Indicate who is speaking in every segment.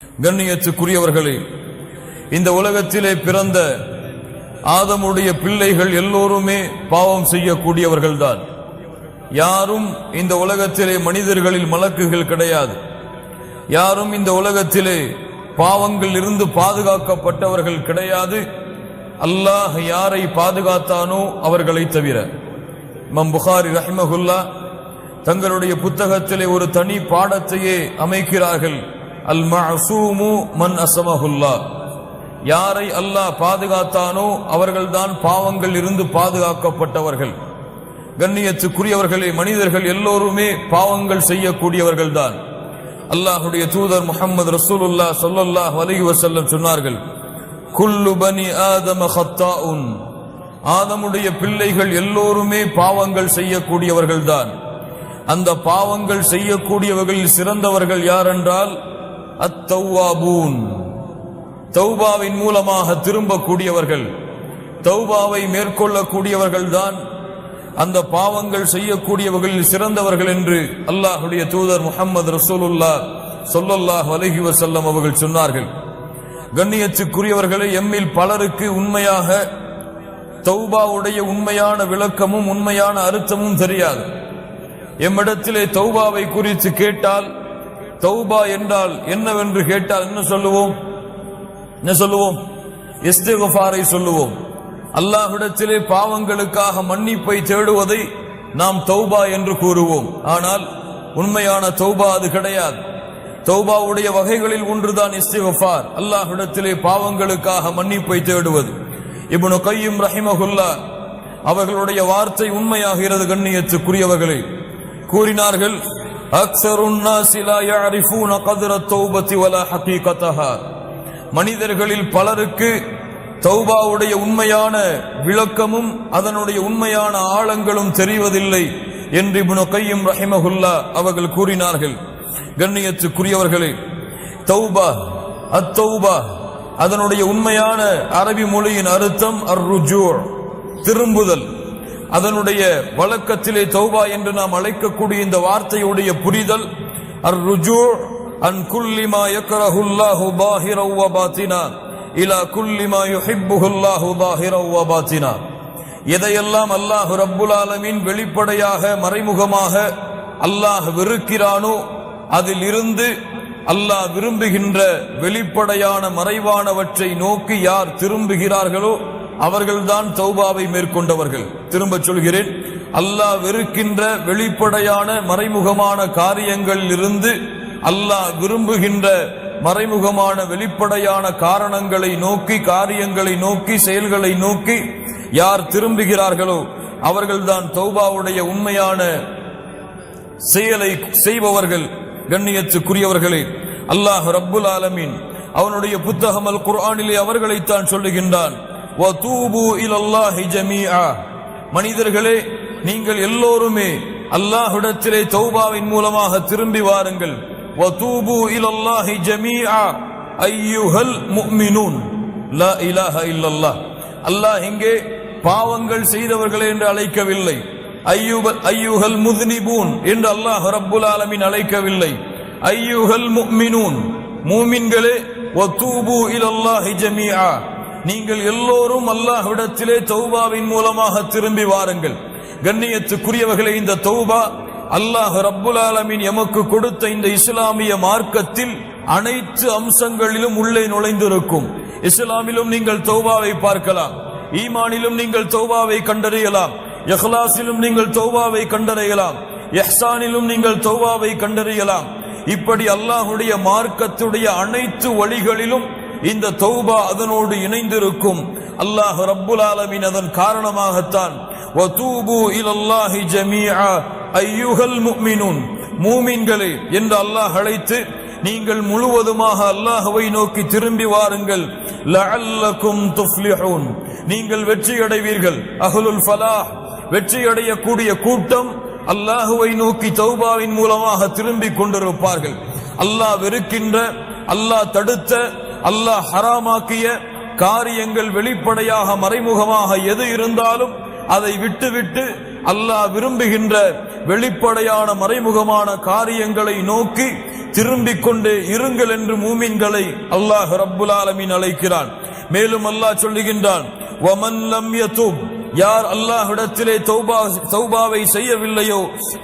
Speaker 1: கண்ணியத்துக்குரியவர்களே, இந்த உலகத்திலே பிறந்த ஆதமுடைய பிள்ளைகள் எல்லோருமே பாவம் செய்யக்கூடியவர்கள்தான். யாரும் இந்த உலகத்திலே மனிதர்களில் மலக்குகள் கிடையாது. யாரும் இந்த உலகத்திலே பாவங்கள் இருந்து பாதுகாக்கப்பட்டவர்கள் கிடையாது. அல்லாஹ் யாரை பாதுகாத்தானோ அவர்களை தவிர. இமாம் புகாரி ரஹிமஹுல்லா தங்களுடைய புத்தகத்திலே ஒரு தனி பாடத்தையே அமைக்கிறார்கள். அல் மஅசூமு மன் அஸமஹுல்லா, யாரை அல்லாஹ் பாதுகாத்தானோ அவர்கள்தான் பாவங்கள் இருந்து பாதுகாக்கப்பட்டவர்கள். கண்ணியத்துக்குரியவர்களே, மனிதர்கள் எல்லோருமே பாவங்கள் செய்யக்கூடியவர்கள் தான். அல்லாஹுடைய தூதர் முஹம்மது ரசூலுல்லாஹ் ஸல்லல்லாஹு அலைஹி வஸல்லம் சொன்னார்கள், குல்லு பனி ஆதம ஹத்தாஉன், ஆதமுடைய பிள்ளைகள் எல்லோருமே பாவங்கள் செய்யக்கூடியவர்கள் தான். அந்த பாவங்கள் செய்யக்கூடியவர்களில் சிறந்தவர்கள் யார் என்றால் அத்தௌவாபூன், தௌபாவின் மூலமாக திரும்பக்கூடியவர்கள், தௌபாவை மேற்கொள்ளக்கூடியவர்கள் தான் அந்த பாவங்கள் செய்யக்கூடியவர்களில் சிறந்தவர்கள் என்று அல்லாஹுடைய தூதர் முஹம்மது ரசூலுல்லாஹ் ஸல்லல்லாஹு அலைஹி வஸல்லம் அவர்கள் சொன்னார்கள். கண்ணியத்துக்குரியவர்களே, எம்மில் பலருக்கு உண்மையாக தௌபாவுடைய உண்மையான விளக்கமும் உண்மையான அர்த்தமும் தெரியாது. எம்மிடத்திலே தௌபாவை குறித்து கேட்டால், தௌபா என்றால் என்னவென்று கேட்டால் என்ன சொல்லுவோம்? இஸ்திக்ஃபாரை சொல்லுவோம். அல்லாஹ்விடத்திலே பாவங்களுக்காக மன்னிப்பை தேடுவதை நாம் தௌபா என்று கூறுவோம். ஆனால் உண்மையான தௌபா அது கிடையாது. தௌபாவுடைய வகைகளில் ஒன்றுதான் இஸ்திக்ஃபார், அல்லாஹ்விடத்திலே பாவங்களுக்காக மன்னிப்பை தேடுவது. இப்னு கய்யிம் ரஹிமஹுல்லா அவர்களுடைய வார்த்தை உண்மையாகிறது. கண்ணியத்துக்குரியவர்களே, கூறினார்கள், அக்ஸருன் நாஸி லா யஅரிஃபூன கத்ர தௌபத்தி வலா ஹகீகதஹா, மனிதர்களில் பலருக்கு தௌபாவுடைய உண்மையான விளக்கமும் அதனுடைய உண்மையான ஆழங்களும் தெரிவதில்லை என்று இப்னு கய்யிம் ரஹிமஹுல்லா அவர்கள் கூறினார்கள். கண்ணியத்துக்குரியவர்களே, தௌபா, அத்தௌபா, அதனுடைய உண்மையான அரபி மொழியின் அர்த்தம் அர்ருஜூ, திரும்புதல். அதனுடைய வழக்கத்திலே தௌபா என்று நாம் அழைக்கக்கூடிய இந்த வார்த்தையுடைய புரிதல் அர்ருஜூ அன் குல்லி மா யக்ரஹுல்லாஹு பாஹிரன் வ பாத்தினா இலா குல்லி மா யுஹிப்புஹுல்லாஹு பாஹிரன் வ பாத்தினா, எதையெல்லாம் அல்லாஹ் ரப்புல் ஆலமீன் வெளிப்படையாக மறைமுகமாக அல்லாஹ் வெறுக்கிறானோ அதில் இருந்து அல்லாஹ் விரும்புகின்ற வெளிப்படையான மறைவானவற்றை நோக்கி யார் திரும்புகிறார்களோ அவர்கள்தான் தௌபாவை மேற்கொண்டவர்கள். திரும்ப சொல்கிறேன், அல்லாஹ் வெறுக்கின்ற வெளிப்படையான மறைமுகமான காரியங்களில் இருந்து அல்லாஹ் விரும்புகின்ற மறைமுகமான வெளிப்படையான காரணங்களை நோக்கி, காரியங்களை நோக்கி, செயல்களை நோக்கி யார் திரும்புகிறார்களோ அவர்கள்தான் தௌபாவுடைய உண்மையான செயலை செய்பவர்கள். கண்ணியத்துக்குரியவர்களே, அல்லாஹ் ரப்புல் ஆலமீன் அவனுடைய புத்தகம் அல் குர்ஆனிலே அவர்களைத்தான் சொல்லுகின்றான், வதூபு இலல்லாஹி ஜமீஆ, மனிதர்களே நீங்கள் எல்லோருமே அல்லாஹ்விடத்திலே தௌபாவின் மூலமாக திரும்பி வாருங்கள். வதூபு இலல்லாஹி ஜமீஆ அய்யுஹல் முஃமினூன் லா இலாஹ இல்லல்லாஹ், அல்லாஹ் இங்கே பாவங்கள் செய்தவர்களே என்று அழைக்கவில்லை, ஐயுஹல் முஸ்னிபூன் என்று அல்லாஹ் ரப்புல் ஆலமீன் அழைக்கவில்லை, ஐயுஹல் முஃமினூன், மூமின்களே, வதூபு இலல்லாஹி ஜமீஆ, நீங்கள் எல்லோரும் அல்லாஹ்விடத்திலே தௌபாவின் மூலமாக திரும்பி வாருங்கள். கண்ணியத்துக்குரியவர்களே, இந்த தௌபா அல்லாஹ் ரப்புல் ஆலமீன் எமக்கு கொடுத்த இந்த இஸ்லாமிய மார்க்கத்தில் அனைத்து அம்சங்களிலும் உள்ளே நுழைந்திருக்கும். இஸ்லாமிலும் நீங்கள் தௌபாவை பார்க்கலாம், ஈமானிலும் நீங்கள் தௌபாவை கண்டறியலாம், இஹ்லாஸிலும் நீங்கள் தௌபாவை கண்டறியலாம், இஹ்சானிலும் நீங்கள் தௌபாவை கண்டறியலாம். இப்படி அல்லாஹ்வுடைய மார்க்கத்துடைய அனைத்து வழிகளிலும் இந்த தௌபா அதனோடு இணைந்திருக்கும். அல்லாஹ் ரப்புல் ஆலமீன் அதன் காரணமாகத்தான் வதூபு இலல்லாஹி ஜமீஆ அய்யுஹல் முஃமினூன், மூமின்களே என்று அல்லாஹ் அழைத்து நீங்கள் முழுவதுமாக அல்லாஹ்வை நோக்கி திரும்பி வாருங்கள். லஅல்லகும் துஃப்லிஹூன், நீங்கள் வெற்றி அடைவீர்கள். அஹ்லுல் ஃபலாஹ், வெற்றி அடையக்கூடிய கூட்டம் அல்லாஹ்வை நோக்கி தௌபாவின் மூலமாக திரும்பி கொண்டிருப்பார்கள். அல்லாஹ் வெறுக்கின்ற, அல்லாஹ் தடுத்த, அல்லாஹ் ஹராமாக்கிய காரியங்கள் வெளிப்படையாக மறைமுகமாக எது இருந்தாலும் அதை விட்டுவிட்டு அல்லாஹ் விரும்புகின்ற வெளிப்படையான மறைமுகமான காரியங்களை நோக்கி திரும்பிக் கொண்டே இருங்கள் என்று மூமின்களை அல்லாஹ் ரப்புல் ஆலமீன் அழைக்கிறான். மேலும் அல்லாஹ் சொல்லுகின்றான், வமன் லம் யதுப், யார் அல்லாஹ்விடத்திலே தௌபாவை செய்யவில்லையோ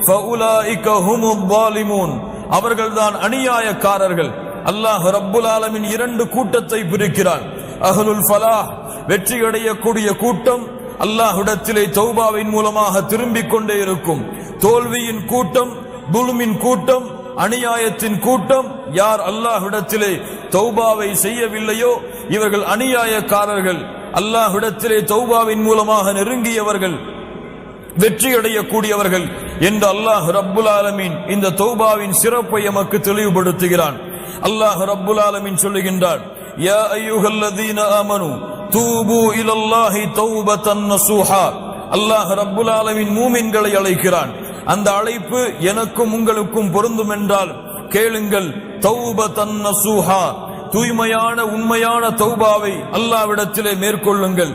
Speaker 1: ஃபஉலாயிக ஹுமுல் ஸாலிமூன், அவர்கள்தான் அநியாயக்காரர்கள். அல்லாஹ் ரப்புல் ஆலமீன் இரண்டு கூட்டத்தை பிரிக்கிறான். அஹ்லுல் ஃபலாஹ், வெற்றி அடையக்கூடிய கூட்டம் அல்லாஹ்விடத்திலே தௌபாவின் மூலமாக திரும்பிக் கொண்டே இருக்கும். தோல்வியின் கூட்டம், துல்மின் கூட்டம், அநியாயத்தின் கூட்டம், யார் அல்லாஹ்விடத்திலே தௌபாவை செய்யவில்லையோ இவர்கள் அநியாயக்காரர்கள். அல்லாஹ்விடத்திலே தௌபாவின் மூலமாக நெருங்கியவர்கள் வெற்றி அடையக்கூடியவர்கள் என்று அல்லாஹ் ரப்புல் ஆலமீன் இந்த தௌபாவின் சிறப்பை எமக்கு தெளிவுபடுத்துகிறான். அல்லாஹ் ரப்புல் ஆலமீன் சொல்லுகின்றான், யா அய்யுஹல்லதீன ஆமனு தூபு இலல்லாஹி தௌபத்தன் நஸூஹா. அல்லாஹ் ரப்புல் ஆலமீன் மூமின்களை அழைக்கிறான். அந்த அழைப்பு எனக்கும் உங்களுக்கும் பொருந்தும் என்றால் கேளுங்கள். தௌபத்தன் நஸூஹா, தூய்மையான உண்மையான தௌபாவை அல்லாஹ்விடத்திலே மேற்கொள்ளுங்கள்.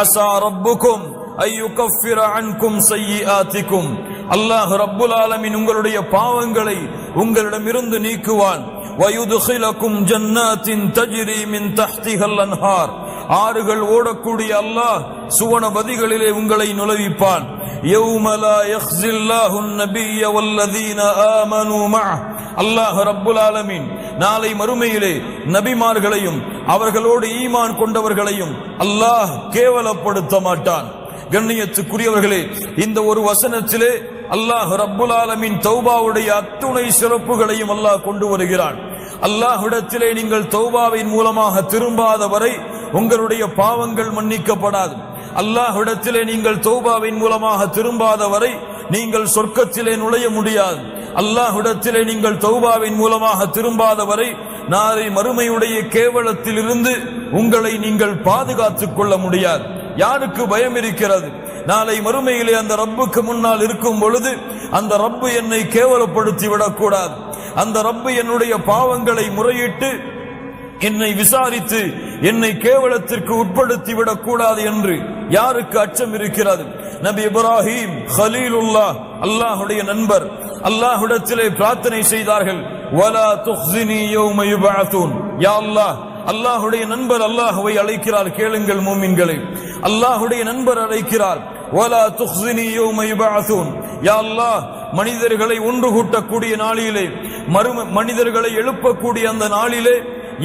Speaker 1: அஸா ரப்புக்கும் அய்யுகஃபிர அன்கும் ஸய்யிஆத்திக்கும், அல்லாஹ் ரப்புல் ஆலமீன் உங்களுடைய பாவங்களை உங்களிடமிருந்து நீக்குவான். வயுதுகிலக்கும் ஜன்னாத்தின் தஜ்ரி மின் தஹ்திஹல் அன்ஹார், ஆறுகள் ஓடக்கூடிய அல்லாஹ் சுவனபதிகளிலே உங்களை நுழைவிப்பான். யௌம லா யக்ஸில்லாஹுன் நபிய்ய வல்லதீன ஆமனூ மஅஹ், அல்லாஹ் ரப்புல் ஆலமீன் நாளை மறுமையிலே நபிமார்களையும் அவர்களோடு ஈமான் கொண்டவர்களையும் அல்லாஹ் கேவலப்படுத்த மாட்டான். கண்ணியத்துக்குரியவர்களே, இந்த ஒரு வசனத்திலே அல்லாஹ் ரப்புல் ஆலமீன் தௌபாவுடைய அத்துணை சிறப்புகளையும் அல்லாஹ் கொண்டு வருகிறான். அல்லாஹ்விடத்திலே நீங்கள் தௌபாவின் மூலமாக திரும்பாத வரை உங்களுடைய பாவங்கள் மன்னிக்கப்படாது. அல்லாஹ்விடத்திலே நீங்கள் தௌபாவின் மூலமாக திரும்பாத வரை நீங்கள் சொர்க்கத்திலே நுழைய முடியாது. அல்லாஹ்விடத்திலே நீங்கள் தௌபாவின் மூலமாக திரும்பாத வரை நாளை மறுமையுடைய கேவலத்தில் இருந்து உங்களை நீங்கள் பாதுகாத்துக் கொள்ள முடியாது. யாருக்கு பயம் இருக்கிறது? நாளை மறுமையிலே அந்த ரப்புக்கு முன்னால் இருக்கும் பொழுது அந்த ரப்பு என்னை கேவலப்படுத்தி விடக்கூடாது, அந்த ரப்பு என்னுடைய பாவங்களை முறையிட்டு என்னை விசாரித்து என்னை கேவலத்திற்கு உட்படுத்தி விடக்கூடாது என்று யாருக்கு அச்சம் இருக்கிறது? நபி இப்ராஹிம் கலீலுல்லாஹ், அல்லாஹ்வுடைய நண்பர், அல்லாஹ்விடத்திலே பிரார்த்தனை செய்தார்கள். வலா துக்ஸினி யௌம யுபஅஸூன், யா அல்லாஹ், அல்லாஹ்வுடைய நண்பர் அல்லாஹ்வை அழைக்கிறார். கேளுங்கள் மூமின்களே, அல்லாஹ்வுடைய நண்பர் அழைக்கிறார். வலா துக்ஸினி யௌம யுபஅஸூன், யா அல்லாஹ், மனிதர்களை ஒன்று கூட்டக்கூடிய நாளிலே, மனிதர்களை எழுப்பக்கூடிய அந்த நாளிலே,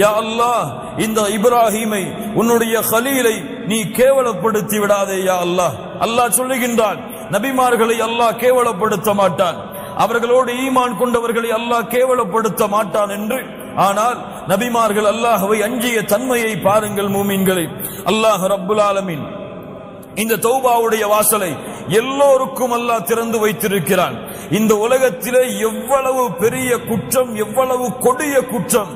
Speaker 1: யா அல்லாஹ், இந்த இப்ராஹீமை உன்னுடைய கலீலை நீ கேவலப்படுத்தி விடாதே யா அல்லாஹ். அல்லாஹ் சொல்லுகின்றான், நபிமார்களை அல்லாஹ் கேவலப்படுத்த மாட்டான், அவர்களோடு ஈமான் கொண்டவர்களை அல்லாஹ் கேவலப்படுத்த மாட்டான் என்று. ஆனால் நபிமார்கள் அல்லாஹ்வை அஞ்சிய தன்மையை பாருங்கள் மூமின்களை. அல்லாஹ் ரப்புல் ஆலமீன் இந்த தௌபாவுடைய வாசலை எல்லோருக்கும் அல்லாஹ் திறந்து வைத்திருக்கிறான். இந்த உலகத்திலே எவ்வளவு பெரிய குற்றம், எவ்வளவு கொடிய குற்றம்,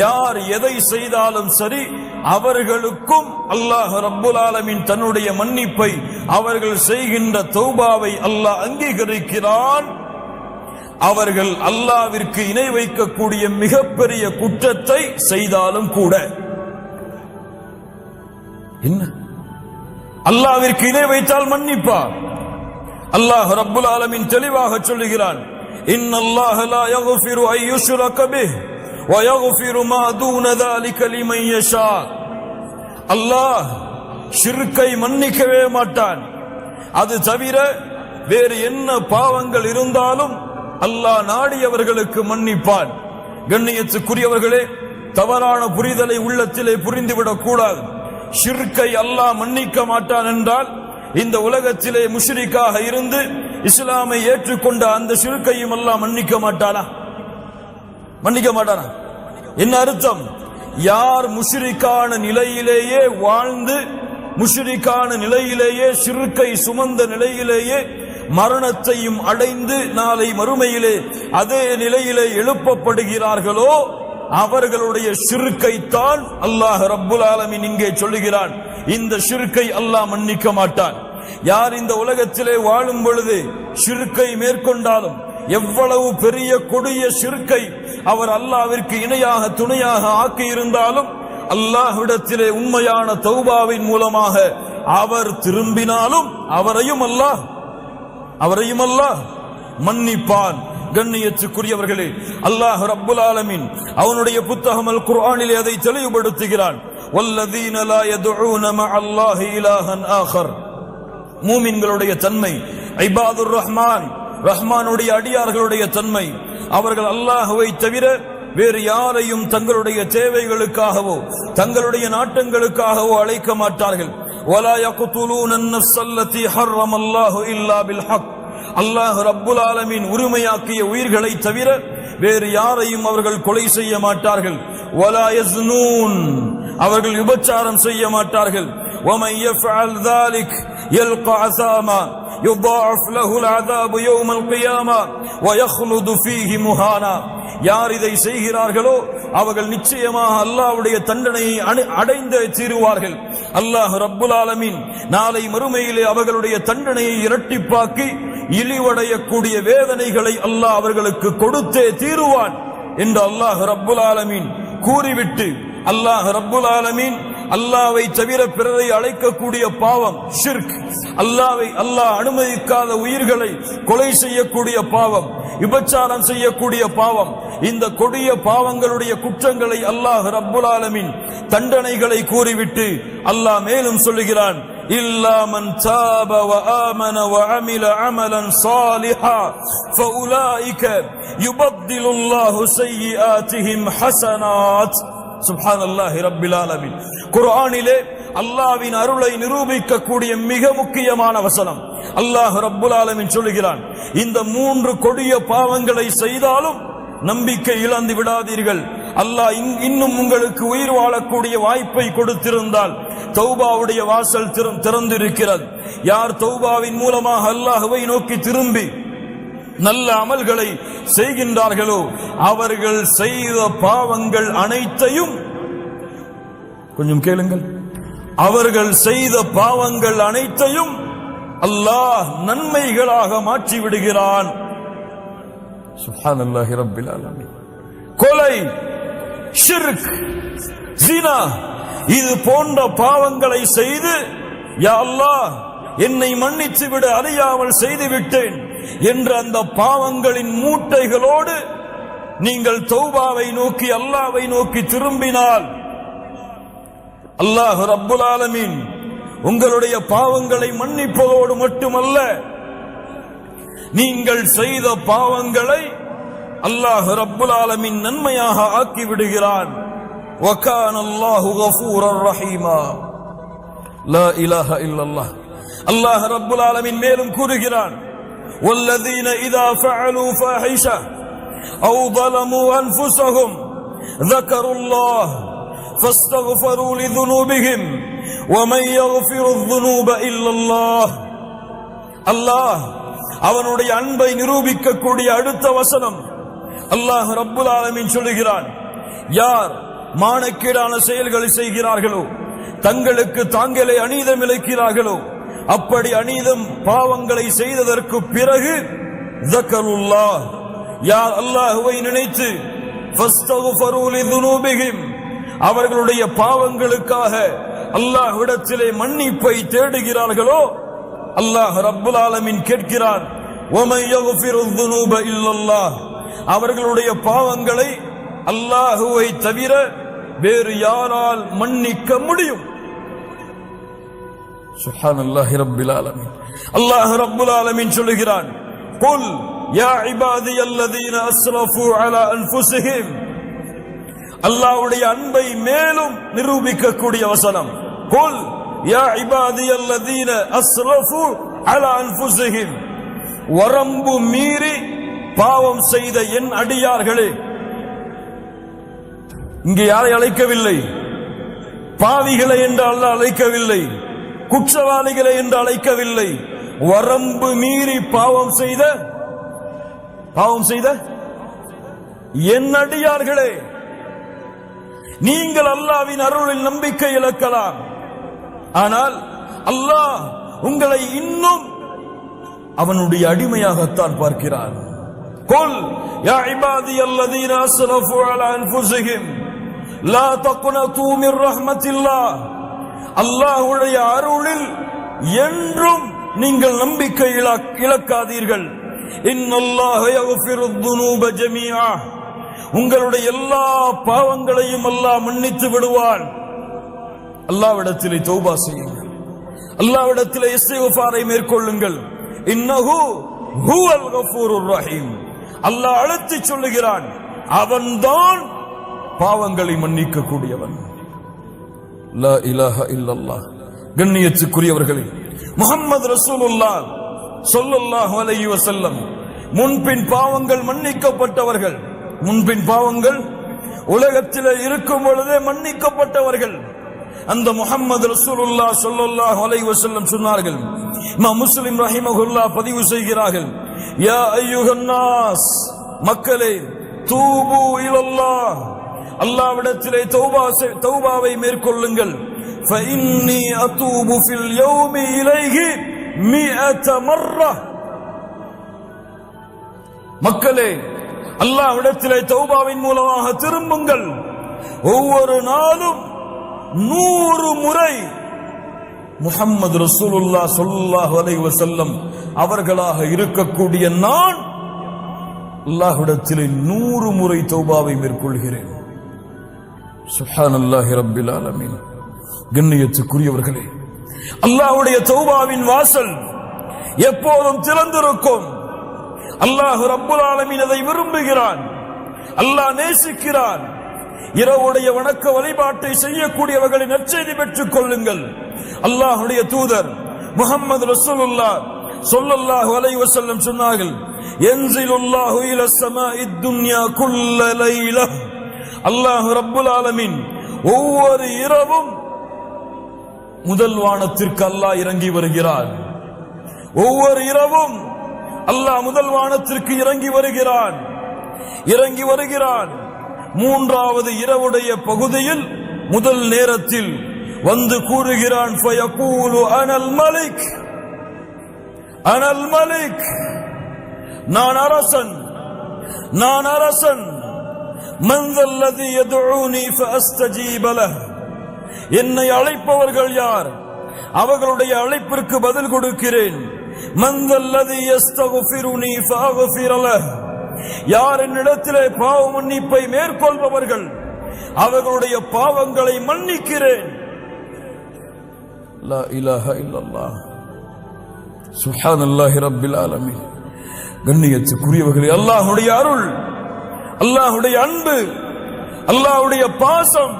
Speaker 1: யார் எதை செய்தாலும் சரி, அவர்களுக்கும் அல்லாஹ் ரப்புல் ஆலமீன் தன்னுடைய மன்னிப்பை, அவர்கள் செய்கின்ற தௌபாவை அல்லாஹ் அங்கீகரிக்கிறான். அவர்கள் அல்லாஹ்விற்கு இணை வைக்கக்கூடிய மிகப்பெரிய குற்றத்தை செய்தாலும் கூட. என்ன? அல்லாஹ்விற்கு இணை வைத்தால் மன்னிப்பார். அல்லாஹ் ரப்புல் ஆலமீன் தெளிவாக சொல்லுகிறான், இன்னல்லாஹ லா யக்ஃபிரு அன் யுஷ்ரக பிஹி வ யக்ஃபிரு மா தூன ذلك லிமன் யஷா. அல்லாஹ் ஷிர்க்கை மன்னிக்கவே மாட்டான். அது தவிர வேறு என்ன பாவங்கள் இருந்தாலும் அல்லாஹ் நாடியவர்களுக்கு மன்னிப்பான். கண்ணியத்துக்குரியவர்களே, தவறான புரிதலை உள்ளத்திலே புரிந்துவிடக் கூடாது. ஷிர்க்கை அல்லாஹ் மன்னிக்க மாட்டான் என்றால் இந்த உலகத்திலே முஷ்ரிக்காக இருந்து இஸ்லாமை ஏற்றுக்கொண்ட அந்த ஷிர்க்கையும் அல்லாஹ் மன்னிக்க மாட்டானா? மன்னிக்க மாட்டானா? என்ன அர்த்தம்? யார் முஷ்ரிக்கான நிலையிலேயே வாழ்ந்து, முஷ்ரிக்கான நிலையிலேயே, ஷிர்க்கை சுமந்த நிலையிலேயே மரணத்தையும் அடைந்து நாளை மறுமையிலே அதே நிலையிலே எழுப்பப்படுகிறார்களோ அவர்களுடைய ஷிர்க்கை தான் அல்லாஹ் ரப்புல் ஆலமீன் இங்கே சொல்லுகிறான், இந்த ஷிர்க்கை அல்லாஹ் மன்னிக்க மாட்டான். யார் இந்த உலகத்திலே வாழும் பொழுது ஷிர்க்கை மேற்கொண்டாலும், எவ்வளவு பெரிய கொடிய ஷிர்க்கை அவர் அல்லாஹ்விற்கு இணையாக துணையாக ஆக்கி இருந்தாலும், அல்லாஹ்விடத்திலே உண்மையான தௌபாவின் மூலமாக அவர் திரும்பினாலும் அவரையும் அல்லாஹ் அவரையும் அல்லாஹ் மன்னிப்பான். கண்ணியத்துக்குரியவர்களே, அல்லாஹ் ரப்புல் ஆலமீன் அவனுடைய புத்தகம் அல் குர்ஆனிலே அதை தெளிவுபடுத்துகிறான். வல்லதீன லா யதுஊன மஅல்லாஹி இலாஹன் ஆகர். மூமின்களுடைய தன்மை, இபாதுர் ரஹ்மான், ரஹ்மானுடைய அடியார்களுடைய தன்மை, அவர்கள் அல்லாஹ்வை தவிர வேறு யாரையும் தங்களுடைய தேவைகளுக்காகவோ தங்களுடைய நாட்டங்களுக்காகவோ அழைக்க மாட்டார்கள். வலா யக்துலூன அன்-நஃப்ஸ அல்லதி ஹர்ரமல்லாஹு இல்லா பில் ஹக். அல்லாஹ் ரப்புல் ஆலமீன் உரிமையாக்கிய உயிர்களை தவிர வேறு யாரையும் அவர்கள் கொலை செய்ய மாட்டார்கள். வலா யஸ்னூன், அவர்கள் விபச்சாரம் செய்ய மாட்டார்கள். ومن يفعل ذلك يلقى عثاما يضاعف له العذاب يوم القيامة ويخلد فيه مهانا. யார் இதை செய்கிறார்களோ அவர்கள் நிச்சயமாக அல்லாஹ்வுடைய தண்டனையை அடைந்தே தீருவார்கள். அல்லாஹ் ரப்புல் ஆலமீன் நாளை மறுமையிலே அவர்களுடைய தண்டனையை இரட்டிப்பாக்கி இழிவடையக்கூடிய வேதனைகளை அல்லாஹ் அவர்களுக்கு கொடுத்தே தீருவான் என்று அல்லாஹ் ரப்புல் ஆலமீன் கூறிவிட்டு, அல்லாஹ் ரப்புல் ஆலமீன் அல்லாஹ்வை தவிர பிறரை அழைக்கக்கூடிய பாவம் ஷிர்க், அல்லாஹ் அனுமதிக்காத உயிர்களை கொலை செய்யக்கூடிய பாவம், விபச்சாரம் செய்யக்கூடிய பாவம், இந்த கொடிய பாவங்களுடைய குற்றங்களை அல்லாஹ் ரப்புல் ஆலமீன் தண்டனைகளை கூறிவிட்டு அல்லாஹ் மேலும் சொல்லுகிறான், இல்லா மன் தாப வ ஆமன வ அமில அமலன் சாலிஹா ஃபஉலாயிக யுபத்திலுல்லாஹு ஸய்யிஆத்திஹிம் ஹஸனாத். சுப்ஹானல்லாஹி ரப்பில் ஆலமீன். குர்ஆனிலே அல்லாஹ்வின் அருளை நிரூபிக்கக்கூடிய மிக முக்கியமான வசனம். அல்லாஹ் ரப்புல் ஆலமீன் சொல்லுகிறான், இந்த 3 கொடிய பாவங்களை செய்தாலும் நம்பிக்கை இழந்து விடாதீர்கள். அல்லாஹ் இன்னும் உங்களுக்கு உயிர் வாழக்கூடிய வாய்ப்பை கொடுத்திருந்தால் தௌபாவுடைய வாசல் திறந்திருக்கிறது. யார் தௌபாவின் மூலமாக அல்லாஹ்வை நோக்கி திரும்பி நல்ல அமல்களை செய்கின்றார்களோ அவர்கள் செய்த பாவங்கள் அனைத்தையும், கொஞ்சம் கேளுங்கள், அவர்கள் செய்த பாவங்கள் அனைத்தையும் அல்லாஹ் நன்மைகளாக மாற்றி விடுகிறான். சுப்ஹானல்லாஹி ரப்பில் ஆலமீன். கொலை, ஷிர்க், ஜினா இது போன்ற பாவங்களை செய்து, யா அல்லாஹ் என்னை மன்னித்து விட, அறியாமல் செய்து விட்டேன் என்ற அந்த பாவங்களின் மூட்டைகளோடு நீங்கள் தௌபாவை நோக்கி அல்லாஹ்வை நோக்கி திரும்பினால் அல்லாஹ் ரப்புல் ஆலமீன் உங்களுடைய பாவங்களை மன்னிப்பதோடு மட்டுமல்ல, நீங்கள் செய்த பாவங்களை அல்லாஹ் ரப்புல் ஆலமீன் நன்மையாக ஆக்கி விடுகிறான். வகான அல்லாஹு கஃபூரர் ரஹீமா. லா இலாஹ இல்லல்லாஹ். அல்லாஹ் ரப்புல் ஆலமீன் மேலும் கூறுகிறான், வல்லதீன இதா ஃபஅலூ ஃபாஹிஷா அவ் ظلموا أنفسهم ذكروا الله فاستغفروا لذنوبهم ومن يغفر الذنوب إلا الله. அல்லாஹ் அவனுடைய அன்பை நிரூபிக்கக்கூடிய அடுத்த வசனம். அல்லாஹ் ரப்புல் ஆலமீன் சொல்லுகிறான், யார் மானக்கேடான செயல்களை செய்கிறார்களோ, தங்களுக்கு தாங்களே அநீதம் இழைக்கிறார்களோ, அப்படி அநீதம் பாவங்களை செய்ததற்கு பிறகு ذكروا யார் அல்லாஹ்வை நினைத்து ஃபஸ்தக்ஃபரு லிதுனூபிஹிம் அவர்களுடைய பாவங்களுக்காக அல்லாஹ்விடத்திலே மன்னிப்பை தேடுகிறார்களோ, அல்லாஹ் ரப்புல் ஆலமீன் கேட்கிறான், வமன் யக்ஃபிரு ذுனூப இல்லல்லாஹ் அவர்களுடைய பாவங்களை அல்லாஹ்வை தவிர வேறு யாரால் மன்னிக்க முடியும்? சுப்ஹானல்லாஹி ரப்பில் ஆலமீன். அல்லாஹ் ரப்புல் ஆலமீன் சொல்லுகிறான், குல் யா இபாதியல்லதீன அஸ்ரஃபு அலா அன்ஃபுஸிஹிம். அல்லாஹ்வுடைய அன்பை மேலும் நிரூபிக்கக்கூடிய வசனம். குல் யா இபாதியல்லதீன அஸ்ரஃபு அலா அன்ஃபுஸிஹிம். வரம்பு மீறி பாவம் செய்த என் அடியார்களே. இங்கே யாரை அழைக்கவில்லை, பாவிகளை என்று அல்லாஹ் அழைக்கவில்லை, குற்றவாளிகளை என்று அழைக்கவில்லை. வரம்பு மீறி பாவம் செய்த என் அடியார்களே, நீங்கள் அல்லாஹ்வின் அருளில் நம்பிக்கை இழக்கலாம், ஆனால் அல்லாஹ் உங்களை இன்னும் அவனுடைய அடிமையாகத்தான் பார்க்கிறான். குல் யா இபாதியல்லதீன அஸ்ரஃபு அலா அன்ஃபுஸிஹிம் லா தக்னது மிர் ரஹ்மத்தில்லாஹ். அல்லாஹ்வுடைய அருளில் என்றும் நீங்கள் நம்பிக்கை இழக்காதீர்கள். இன்னல்லாஹ யக்ஃபிருத் துனூப ஜமீஆ, உங்களுடைய எல்லா பாவங்களையும் அல்லாஹ் மன்னித்து விடுவான். அல்லாஹ்விடத்திலே தௌபா செய்யுங்கள், அல்லாஹ்விடத்திலே இஸ்திக்ஃபாரை மேற்கொள்ளுங்கள். இன்னஹு ஹுவல் கஃபூருர் ரஹீம். அல்லாஹ் அழைத்து சொல்லுகிறான், அவன்தான் பாவங்களை மன்னிக்க கூடியவன். லா இலாஹ இல்லல்லாஹ். கண்ணியத்துக்குரியவர்களே, முஹம்மது ரசூலுல்லாஹ் ஸல்லல்லாஹு அலைஹி வஸல்லம் முன்பின் பாவங்கள் மன்னிக்கப்பட்டவர்கள். முன்பின் பாவங்கள் உலகத்தில் இருக்கும் பொழுதே மன்னிக்கப்பட்டவர்கள். அந்த முஹம்மது ரசூலுல்லாஹ் ஸல்லல்லாஹு அலைஹி வஸல்லம் சொன்னார்கள், இமாம் முஸ்லிம் ரஹிமஹுல்லாஹ் பதிவு செய்கிறார்கள், யா அய்யுஹன் நாஸ், மக்களே, தூபு இலல்லாஹ், அல்லாஹ்விடத்திலே தௌபாவை மேற்கொள்ளுங்கள். ஃபஇன்னி அதூபு ஃபில் யௌமி இலைஹி 100 மர்ரா. மக்களே, அல்லாஹ்விடத்திலே தௌபாவின் மூலமாக திரும்புங்கள். ஒவ்வொரு நாளும் 100 முறை முஹம்மது ரசூலுல்லாஹ் ஸல்லல்லாஹு அலைஹி வஸல்லம் அவர்களாக இருக்கக்கூடிய நான் அல்லாஹ்விடத்திலே 100 முறை தௌபாவை மேற்கொள்கிறேன். சுப்ஹானல்லாஹி ரப்பில் ஆலமீன். கண்ணியத்துக்குரியவர்களே, அல்லாஹ்வுடைய தௌபாவின் வாசல் எப்போதும் திறந்திருக்கும். அல்லாஹ் ரப்புல் ஆலமீன் அதை விரும்புகிறான், அல்லாஹ் நேசிக்கிறான். இரவுடைய வணக்க வழிபாட்டை செய்யக்கூடியவர்களின் நற்செய்தி பெற்றுக் கொள்ளுங்கள். அல்லாஹ்வுடைய தூதர் முஹம்மது ரசூலுல்லாஹ் ஸல்லல்லாஹு அலைஹி வஸல்லம் சொன்னார்கள், யன்ஸிலுல்லாஹு இலஸ் ஸமாஇத் துன்யா குல்ல லைலா. அல்லாஹ் ரப்புல் ஆலமீன் ஒவ்வொரு இரவும் முதல் வானத்திற்கு அல்லாஹ் இறங்கி வருகிறான். ஒவ்வொரு இரவும் அல்லாஹ் முதல் வானத்திற்கு இறங்கி வருகிறான். மூன்றாவது இரவுடைய பகுதியில் முதல் நேரத்தில் வந்து கூறுகிறான், ஃபயகூலு அனல் மலிக், அனல் மலிக், நான் அரசன், நான் அரசன். மன் தல்லதி யதுஊனி ஃபஅஸ்தஜீப லஹ், என்னை அழைப்பவர்கள் யார், அவர்களுடைய அழைப்பிற்கு பதில் கொடுக்கிறேன். மன் தல்லதி யஸ்தக்ஃபிருனி ஃபஅக்ஃபிர லஹ், யார் என்னிடத்திலே பாவ மன்னிப்பை மேற்கொள்பவர்கள் அவர்களுடைய பாவங்களை மன்னிக்கிறேன். லா இலாஹ இல்லல்லாஹ். சுப்ஹானல்லாஹி ரப்பில் ஆலமீன். கண்ணியத்துக்குரியவர்களே, அல்லாஹ்வுடைய அருள், அல்லாஹ்வுடைய அன்பு, அல்லாஹ்வுடைய பாசம்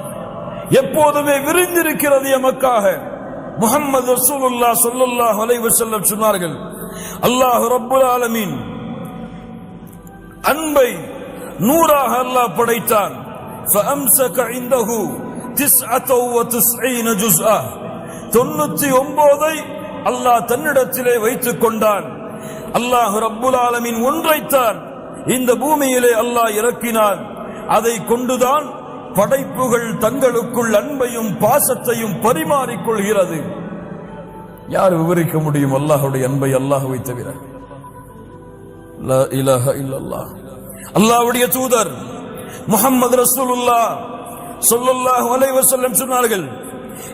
Speaker 1: எப்போதுமே விரிந்திருக்கிறது எமக்காக. முஹம்மது ரசூலுல்லாஹ் ஸல்லல்லாஹு அலைஹி வஸல்லம் சொன்னார்கள், அல்லாஹ் ரப்புல் ஆலமீன் அன்பை 100ஆக அல்லாஹ் படைத்தான். ஃபஅம்ஸக இன்தஹு 99 ஜுஸ்ஆ, 99ஐ அல்லாஹ் தன்னிடத்திலே வைத்துக் கொண்டான். அல்லாஹ் ரப்புல் ஆலமீன் ஒன்றைத்தான் இந்த பூமியிலே அல்லாஹ் இறக்கினான். அதை கொண்டுதான் படைப்புகள் தங்களுக்குள் அன்பையும் பாசத்தையும் பரிமாறிக்கொள்கிறது. யார் விவரிக்க முடியும் அல்லாஹ்வுடைய அன்பை அல்லாஹ்வை தவிர? லா இலாஹ இல்லல்லாஹ். அல்லாஹ்வுடைய தூதர் முஹம்மது ரசூலுல்லாஹ் ஸல்லல்லாஹு அலைஹி வஸல்லம் சொன்னார்கள்,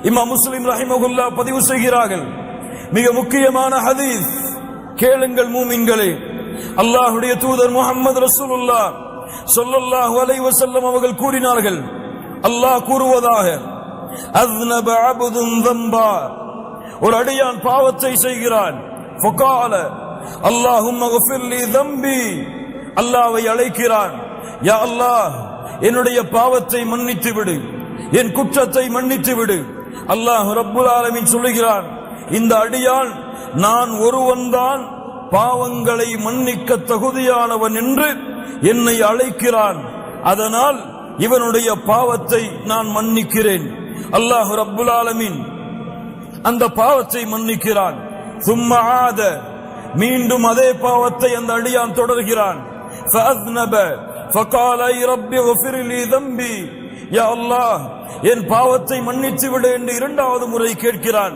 Speaker 1: இமாம் முஸ்லிம் ரஹிமஹுல்லாஹ் பதிவு செய்கிறார்கள், மிக முக்கியமான ஹதீஸ், கேளுங்கள் மூமின்களே. அல்லாஹ்வுடைய தூதர் முஹம்மது ரசூலுல்லாஹ் ஸல்லல்லாஹு அலைஹி வஸல்லம் அவர்கள் கூறினார்கள், அல்லாஹ் கூறுவதாக, அஸ்னப அப்துன் ذنبا, ஒரு அடியான் பாவத்தை செய்கிறான். ஃபகால அல்லாஹும்ம கஃபிர் லி ذنبي, அல்லாஹ்வை அழைக்கிறான், யா அல்லாஹ் என்னுடைய பாவத்தை மன்னித்து விடு, என் குற்றத்தை மன்னித்து விடு. அல்லாஹ் ரப்புல் ஆலமீன் சொல்லுகிறான், இந்த அடியான் நான் ஒருவன்தான் பாவங்களை மன்னிக்க தகுதியானவன் என்று என்னை அழைக்கிறான், அதனால் இவனுடைய பாவத்தை நான் மன்னிக்கிறேன். அல்லாஹ் ரப்புல் ஆலமீன் அந்த பாவத்தை மன்னிக்கிறான். சும்மா ஆத, மீண்டும் அதே பாவத்தை அந்த அடியான் தொடர்கிறான். ஃபஅஸ்னப ஃபகால ரப்பி கஃபிர் லி ذنبي, யா அல்லாஹ் என் பாவத்தை மன்னித்து விடு என்று இரண்டாவது முறை கேட்கிறான்.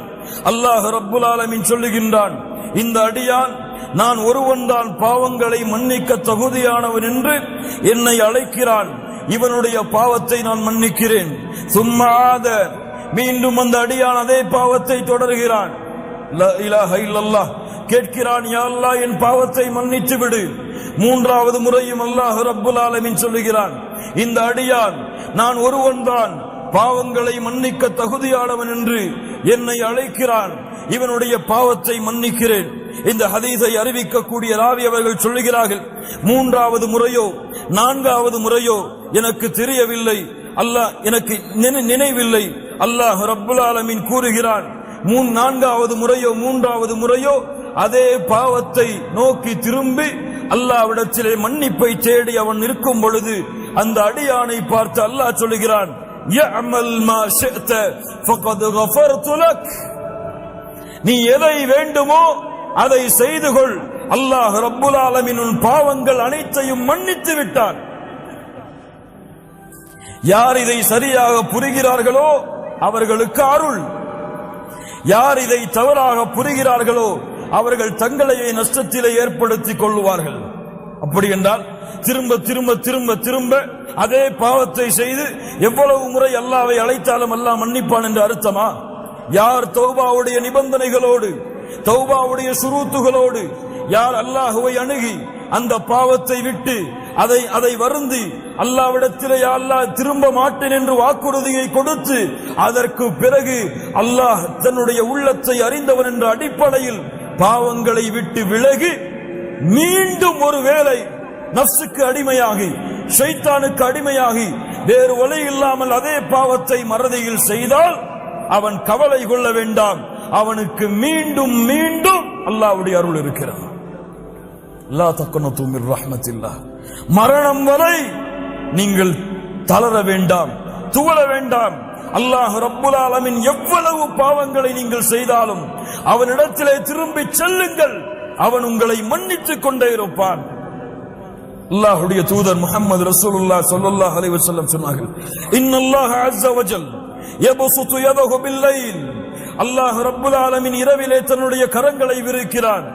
Speaker 1: அல்லாஹ் ரப்புல் ஆலமீன் சொல்லுகின்றான், இந்த அடியான் நான் ஒருவன்தான் பாவங்களை மன்னிக்க தகுதியானவன் என்று என்னை அழைக்கிறான், இவனுடைய பாவத்தை நான் மன்னிக்கிறேன். சும்மா ஆத, மீண்டும் அந்த அடியான் அதே பாவத்தை தொடர்கிறான். லா இலாஹ இல்லல்லாஹ். கேட்கிறான், யா அல்லாஹ் என் பாவத்தை மன்னித்து விடு. மூன்றாவது முறையும் அல்லாஹ் ரப்புல் ஆலமீன் சொல்லுகிறான், இந்த அடியான் நான் ஒருவன்தான் பாவங்களை மன்னிக்க தகுதியானவன் என்று என்னை அழைக்கிறான், இவனுடைய பாவத்தை மன்னிக்கிறேன். இந்த ஹதீஸை அறிவிக்கக்கூடிய ராவி அவர்கள் சொல்லுகிறார்கள், மூன்றாவது முறையோ நான்காவது முறையோ எனக்கு தெரியவில்லை, அல்லாஹ் எனக்கு நினைவில்லை. அல்லாஹ் ரப்புல் ஆலமீன் கூறுகிறான், நான்காவது முறையோ மூன்றாவது முறையோ அதே பாவத்தை நோக்கி திரும்பி அல்லாஹ்விடத்திலே மன்னிப்பை தேடி அவன் இருக்கும் பொழுது அந்த அடியானை பார்த்து அல்லாஹ் சொல்லுகிறான், யஅமல் மா ஷிஅத ஃபகத் கஃபர்து லக். நீ எதை வேண்டுமோ அதை செய்து கொள், அல்லாஹ் ரப்புல் ஆலமீன் உன் பாவங்கள் அனைத்தையும் மன்னித்து விட்டான். யார் இதை சரியாக புரிகிறார்களோ அவர்களுக்கு அருள், யார் இதை தவறாக புரிகிறார்களோ அவர்கள் தங்களையே நஷ்டத்திலே ஏற்படுத்திக் கொள்வார்கள். அப்படி என்றால் திரும்ப திரும்ப திரும்ப திரும்ப அதே பாவத்தை செய்து எவ்வளவு முறை அல்லாஹ்வை அழைத்தாலும் அல்லாஹ் மன்னிப்பான் என்று அர்த்தமா? யார் தௌபாவுடைய நிபந்தனைகளோடு தௌபாவுடைய சுரூத்துகளோடு யார் அல்லாஹ்வை அணுகி அந்த பாவத்தை விட்டு அதை வருந்தி அல்லாஹ்விடத்திலே அல்லாஹ் திரும்ப மாட்டேன் என்று வாக்குறுதியை கொடுத்து அதற்கு பிறகு அல்லாஹ் தன்னுடைய உள்ளத்தை அறிந்தவன் என்ற அடிப்படையில் பாவங்களை விட்டு விலகி மீண்டும் ஒரு வேளை நஃப்ஸுக்கு அடிமையாகி ஷைத்தானுக்கு அடிமையாகி வேறு வழி இல்லாமல் அதே பாவத்தை மறதியில் செய்தால் அவன் கவலை கொள்ள வேண்டாம், அவனுக்கு மீண்டும் மீண்டும் அல்லாஹ்வுடைய அருள் இருக்கிறது. லா தக்னது மிர் ரஹ்மத்தில்லாஹ். மரணம் வரை நீங்கள் தளர வேண்டாம், துவள வேண்டாம். அல்லாஹ் ரப்புல் ஆலமீன் எவ்வளவு பாவங்களை நீங்கள் செய்தாலும் அவனிடத்திலே திரும்பி செல்லுங்கள், அவன் உங்களை மன்னித்துக் கொண்டே இருப்பான். அல்லாஹ்வுடைய தூதர் முஹம்மது ரசூலுல்லாஹ் ஸல்லல்லாஹு அலைஹி வஸல்லம் சொன்னார்கள், இன்னல்லாஹ அஸ்ஸ வஜல் யபசுது யதஹு பில்லைல். அல்லாஹ் ரப்புல் ஆலமீன் இரவிலே தன்னுடைய கரங்களை விரிக்கிறான்.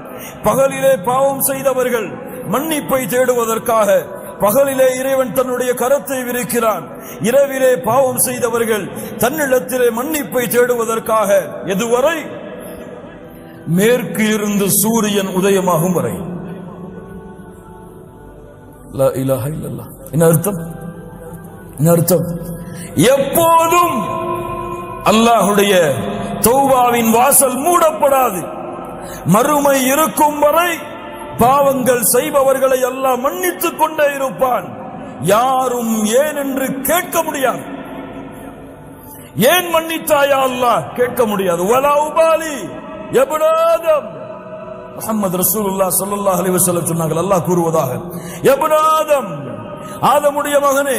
Speaker 1: பகலிலே பாவம் செய்தவர்கள் மன்னிப்பை தேடுவதற்காக பகலிலே இறைவன் தன்னுடைய கரத்தை விரிக்கிறான், இரவிலே பாவம் செய்தவர்கள் தன்னிடத்திலே மன்னிப்பை தேடுவதற்காக. எதுவரை? மேற்கு இருந்து சூரியன் உதயமாகும் வரை. லா இலாஹ இல்லல்லாஹ். என்ன அர்த்தம்? எப்போதும் அல்லாஹ்வுடைய தௌபாவின் வாசல் மூடப்படாது. மறுமை இருக்கும் வரை பாவங்கள் செய்பவர்களை அல்லாஹ் மன்னித்துக் கொண்டே இருப்பான். யாரும் ஏன் என்று கேட்க முடியாது. ஏன் மன்னித்தாயா அல்லாஹ் கேட்க முடியாது. வலா உபாலி இப்னு ஆதம். முஹம்மது ரசூலுல்லாஹ் ஸல்லல்லாஹு அலைஹி வஸல்லம் சொன்னார்கள், அல்லாஹ் கூறுவதாக, இப்னு ஆதம், ஆதமுடைய மகனே,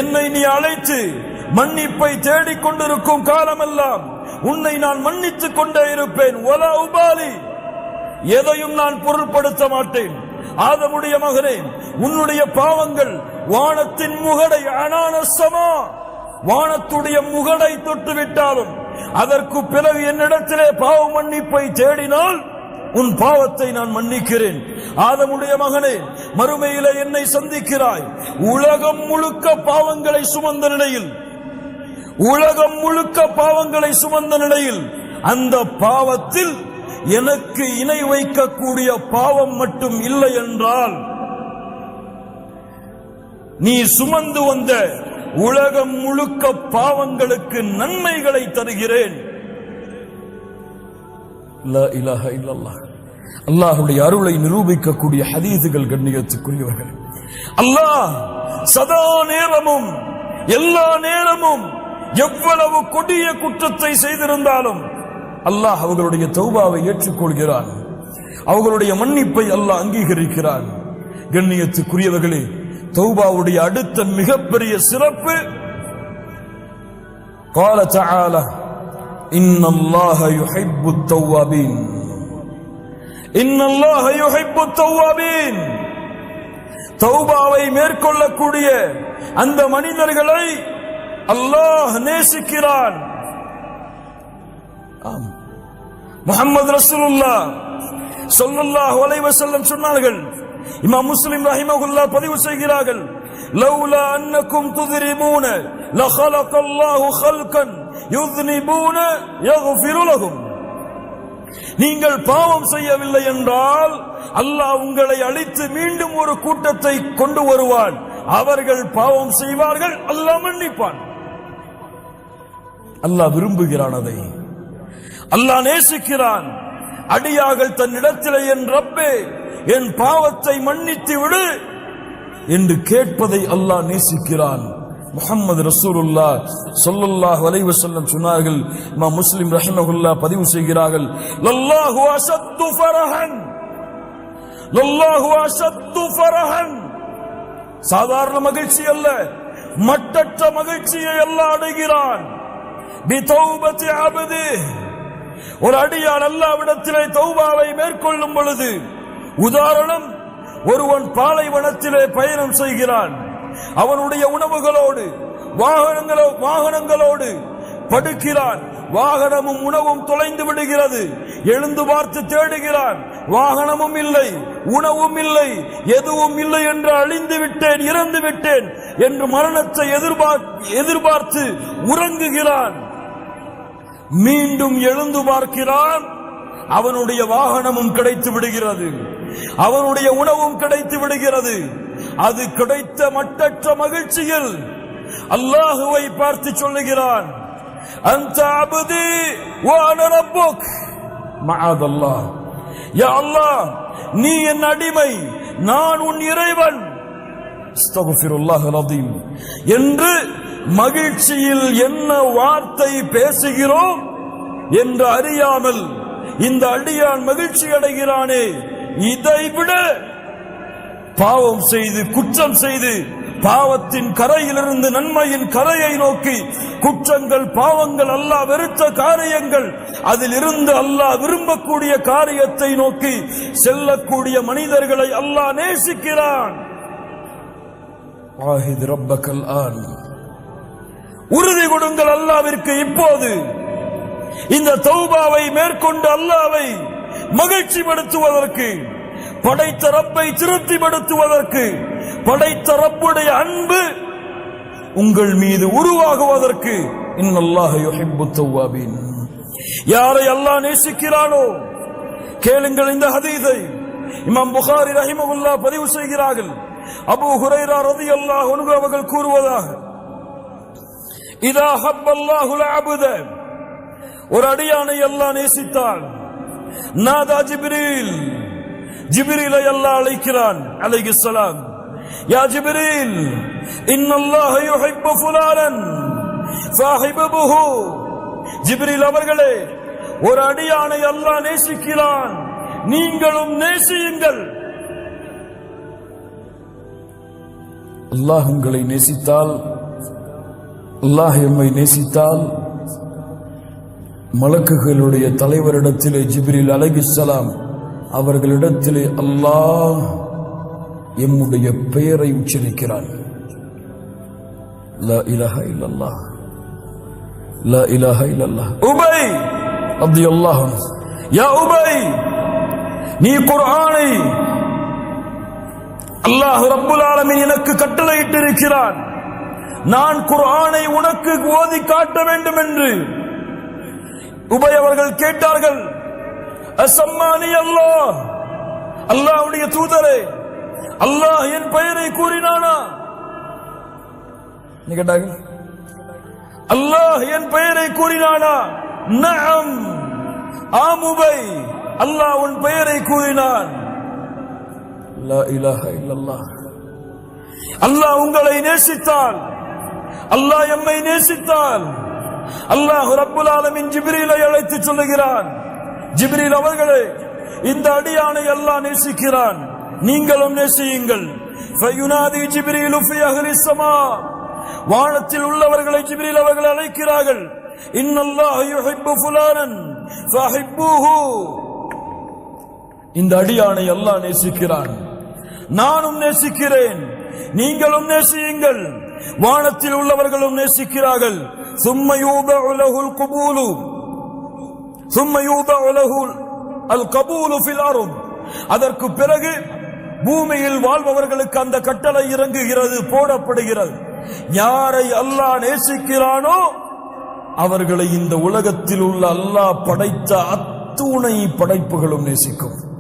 Speaker 1: என்னை நீ அழைத்து மன்னிப்பை தேடிக் கொண்டிருக்கும் காலமெல்லாம் உன்னை நான் மன்னித்துக் கொண்டே இருப்பேன். வலா உபாலி, எதையும் நான் பொருட்படுத்த மாட்டேன். ஆதமுடைய மகனே, உன்னுடைய பாவங்கள் வானத்தின் முகடை அனானசமா, வானத்துடைய முகடை தொட்டுவிட்டாலும் அதற்கு பிறகு என்னிடத்திலே பாவ மன்னிப்பை தேடினால் உன் பாவத்தை நான் மன்னிக்கிறேன். ஆதமுடைய மகனே, மறுமையிலே என்னை சந்திக்கிறாய். உலகம் முழுக்க பாவங்களை சுமந்த நிலையில், உலகம் முழுக்க பாவங்களை சுமந்த நிலையில் அந்த பாவத்தில் எனக்கு இணை வைக்கக்கூடிய பாவம் மட்டும் இல்லை என்றால் நீ சுமந்து வந்த உலகம் முழுக்க பாவங்களுக்கு நன்மைகளை தருகிறேன். லா இலாஹ இல்லல்லாஹ். அல்லாஹ்வுடைய அருளை நிரூபிக்கக்கூடிய ஹதீஸுகள் கண்ணியத்துக்குரியவர்கள். அல்லாஹ் சதா நேரமும் எல்லா நேரமும் எவ்வளவு கொடிய குற்றத்தை செய்திருந்தாலும் அல்லாஹ் அவர்களுடைய தௌபாவை ஏற்றுக்கொள்கிறான், அவர்களுடைய மன்னிப்பை அல்லாஹ் அங்கீகரிக்கிறான். கண்ணியத்துக்குரியவர்களே, தௌபாவுடைய அடுத்த மிகப்பெரிய சிறப்பு قال تعالى إن الله يحب التوابين إن الله يحب التوابين. தௌபாவை மேற்கொள்ளக்கூடிய அந்த மனிதர்களை அல்லாஹ் நேசிக்கிறான். முஹம்மது ரசூலுல்லாஹ் ஸல்லல்லாஹு அலைஹி வஸல்லம் சொன்னார்கள், இமாம் முஸ்லிம் ரஹிமஹுல்லாஹ் பதிவு செய்கிறார்கள், லௌலா அன்னக்கும் துذنبون لخلق الله خلقا يذنبون يغفر لهم. நீங்கள் பாவம் செய்யவில்லை என்றால் அல்லாஹ் உங்களை அழித்து மீண்டும் ஒரு கூட்டத்தை கொண்டு வருவான். அவர்கள் பாவம் செய்வார்கள், அல்லாஹ் மன்னிப்பான். அல்லாஹ் விரும்புகிறான், அதை அல்லாஹ் நேசிக்கிறான். அடியார்கள் தன்னிடத்திலே என் ரப்பே என் பாவத்தை மன்னித்து விடு என்று கேட்பதை அல்லாஹ் நேசிக்கிறான். முஹம்மது ரசூலுல்லாஹ் ஸல்லல்லாஹு அலைஹி வஸல்லம் சொன்னார்கள். இமாம் முஸ்லிம் ரஹிமஹுல்லாஹ் பதிவு செய்கிறார்கள், லல்லாஹு அஷத்து ஃபரஹன், லல்லாஹு அஷத்து ஃபரஹன். சாதாரண மகிழ்ச்சி அல்ல, மட்டற்ற மகிழ்ச்சியை அல்லாஹ் அடைகிறான். பிதௌபத்தி அப்தி, ஒரு அடியான் அல்லாஹ்விடத்திலே தௌபாவை மேற்கொள்ளும் பொழுது, உதாரணம், ஒருவன் பாலைவனத்திலே பயணம் செய்கிறான். அவனுடைய உணவுகளோடு வாகனங்களோடு படுக்கிறான். வாகனமும் உணவும் தொலைந்து விடுகிறது. எழுந்து பார்த்து தேடுகிறான். வாகனமும் இல்லை, உணவும் இல்லை, எதுவும் இல்லை என்று அழிந்து விட்டேன், இறந்து விட்டேன் என்று மரணத்தை எதிர்பார்த்து உறங்குகிறான். மீண்டும் எழுந்து பார்க்கிறான். அவனுடைய வாகனமும் கிடைத்து விடுகிறது, அவனுடைய உணவும் கிடைத்து விடுகிறது. அது கிடைத்த மட்டற்ற மகிழ்ச்சியில் அல்லாஹுவை பார்த்து சொல்லுகிறான், அன்த அப்தி வ அன ரப்புக். மஅதல்லாஹ், யா அல்லாஹ், நீ என் அடிமை, நான் உன் இறைவன். அஸ்தக்ஃபிருல்லாஹல் அஸீம் என்று மகிழ்ச்சியில் என்ன வார்த்தை பேசுகிறோம் என்று அறியாமல் இந்த அடியான் மகிழ்ச்சி அடைகிறானே, இதைவிட பாவம் செய்து குற்றம் செய்து பாவத்தின் கரையிலிருந்து நன்மையின் கரையை நோக்கி, குற்றங்கள் பாவங்கள் அல்லாஹ் வெறுத்த காரியங்கள், அதில் இருந்து அல்லாஹ் விரும்பக்கூடிய காரியத்தை நோக்கி செல்லக்கூடிய மனிதர்களை அல்லாஹ் நேசிக்கிறான். வாஹித் ரப்பக்கல் ஆன், உறுதி கொடுங்கள் அல்லாஹ்விற்கு இப்போது. இந்த தௌபாவை மேற்கொண்டு அல்லாஹ்வை மகிழ்ச்சிப்படுத்துவதற்கு, படைத்த ரப்பை திருப்திப்படுத்துவதற்கு, படைத்த ரப்புடைய அன்பு உங்கள் மீது உருவாகுவதற்கு. இன்னல்லாஹ யுஹிப்புத் தவ்வாபீன். யாரை அல்லாஹ் நேசிக்கிறானோ, கேளுங்கள் இந்த ஹதீஸை. இமாம் புகாரி ரஹிமஹுல்லாஹ் பதிவு செய்கிறார்கள். அபூ ஹுரைரா ரலியல்லாஹு அன்ஹு அவர்கள் கூறுவதாக, இதா ஹப்பல்லாஹுல் அப்த, ஒரு அடியானை அல்லாஹ் நேசித்தான். நாதா ஜிப்ரீல், ஜிப்ரீலை அல்லாஹ் அழைக்கிறான் அலைஹிஸ்ஸலாம். யா ஜிப்ரீல், இன்னல்லாஹ யுஹிப்பு ஃபுலானன் ஃபஹிபுஹு. ஜிப்ரீல் அவர்களே, ஒரு அடியானை அல்லாஹ் நேசிக்கிறான், நீங்களும் நேசியுங்கள். அல்லாஹ் உங்களை நேசித்தால், அல்லாஹ் எம்மை நேசித்தால், மலக்குகளுடைய தலைவரிடத்திலே ஜிப்ரீல் அலைஹிஸ்ஸலாம் அவர்களிடத்திலே அல்லாஹ் எம்முடைய பெயரை உச்சரிக்கிறான். லா இலாஹா இல்லல்லாஹ், லா இலாஹா இல்லல்லாஹ். உபை ரலியல்லாஹு அன்ஹு, யா உபை, நீ குர்ஆனை அல்லாஹ் ரப்புல் ஆலமீன் எனக்கு கட்டளையிட்டு இருக்கிறான், நான் குர்ஆனை உனக்கு ஓதி காட்ட வேண்டும் என்று உபை அவர்கள் கேட்டார்கள். அசம்மானி அல்லாஹ், அல்லாஹ்வுடைய தூதரே, அல்லாஹ் என் பெயரை கூறினானா? கேட்டாங்க, அல்லாஹ் என் பெயரை கூறினானா? நஅம், ஆம் உபை, அல்லாஹ் உன் பெயரை கூறினான். லா இலாஹா இல்லல்லாஹ். அல்லாஹ் உங்களை நேசித்தால், அல்லாஹ் எம்மை நேசித்தால், அல்லாஹ் ரப்புல் ஆலமீன் ஜிப்ரீலை அழைத்து சொல்லுகிறான், ஜிப்ரீல் அவர்களே, இந்த அடியானை அல்லாஹ் நேசிக்கிறான், நீங்களும் நேசியுங்கள். ஃபயுனாதி ஜிப்ரீலு ஃபி அஹ்லிஸ் ஸமா, வானத்தில் உள்ளவர்களை ஜிப்ரீல் அவர்கள் அழைக்கிறார்கள். இன்னல்லாஹ யுஹிப்பு ஃபுலானன் ஃபஹிப்புஹு. இந்த அடியானை அல்லாஹ் நேசிக்கிறான், நானும் நேசிக்கிறேன், நீங்களும் நேசியுங்கள். வானத்தில் உள்ளவர்களும் நேசிக்கிறார்கள். ثم يوضع له القبول ثم يوضع له القبول في الارض. அதற்கு பிறகு பூமியில் வாழ்பவர்களுக்கு அந்த கட்டளை இறங்குகிறது, போடப்படுகிறது. யாரை அல்லாஹ் நேசிக்கிறானோ அவர்களை இந்த உலகத்தில் உள்ள அல்லாஹ் படைத்த அத்துணை படைப்புகளும் நேசிக்கும்.